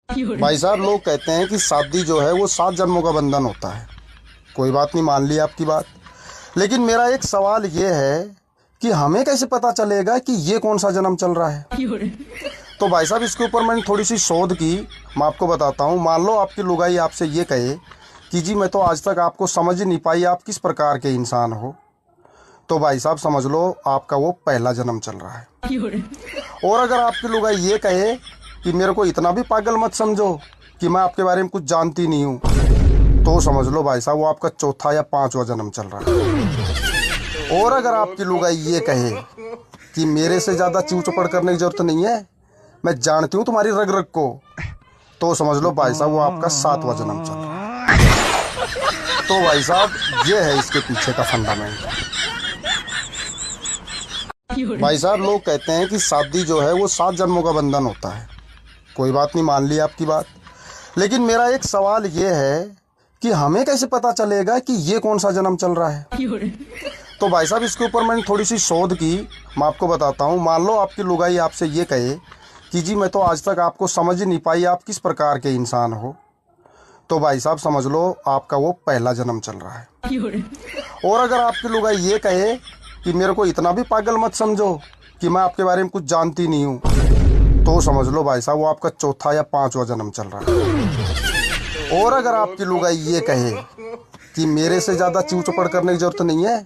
भाई साहब, लोग कहते हैं कि शादी जो है वो 7 जन्मों का बंधन होता है। कोई बात नहीं, मान ली आपकी बात। लेकिन मेरा एक सवाल ये है कि हमें कैसे पता चलेगा कि ये कौन सा जन्म चल रहा है। तो भाई साहब, इसके ऊपर मैंने थोड़ी सी शोध की। मैं आपको बताता हूँ। मान लो आपकी लुगाई आपसे ये कहे कि जी मैं तो आज तक आपको समझ ही नहीं पाई, आप किस प्रकार के इंसान हो। तो भाई साहब समझ लो आपका वो पहला जन्म चल रहा है। और अगर आपकी लुगाई ये कहे कि मेरे को इतना भी पागल मत समझो कि मैं आपके बारे में कुछ जानती नहीं हूँ, तो समझ लो भाई साहब वो आपका चौथा या 5वां जन्म चल रहा है। और अगर आपकी लुगाई ये कहे कि मेरे से ज़्यादा चीव चपड़ करने की जरूरत नहीं है, मैं जानती हूँ तुम्हारी रग रग को, तो समझ लो भाई साहब वो आपका 7वां जन्म चल रहा है। तो भाई साहब ये है इसके पीछे का फंडामेंट। भाई साहब, लोग कहते हैं कि शादी जो है वो 7 जन्मों का बंधन होता है। कोई बात नहीं, मान ली आपकी बात। लेकिन मेरा एक सवाल ये है कि हमें कैसे पता चलेगा कि ये कौन सा जन्म चल रहा है। तो भाई साहब, इसके ऊपर मैंने थोड़ी सी शोध की। मैं आपको बताता हूँ। मान लो आपकी लुगाई आपसे ये कहे कि जी मैं तो आज तक आपको समझ ही नहीं पाई, आप किस प्रकार के इंसान हो। तो भाई साहब समझ लो आपका वो पहला जन्म चल रहा है। और अगर आपकी लुगाई ये कहे कि मेरे को इतना भी पागल मत समझो कि मैं आपके बारे में कुछ जानती नहीं हूँ, तो समझ लो भाई साहब वो आपका चौथा या 5वां जन्म चल रहा है। और अगर आपकी लुगाई ये कहे कि मेरे से ज़्यादा चीव चपड़ करने की जरूरत नहीं है,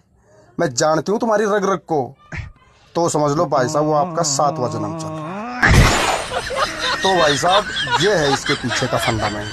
मैं जानती हूँ तुम्हारी रग रग को, तो समझ लो भाई साहब वो आपका 7वां जन्म चल रहा है। तो भाई साहब ये है इसके पीछे का फंडामेंट।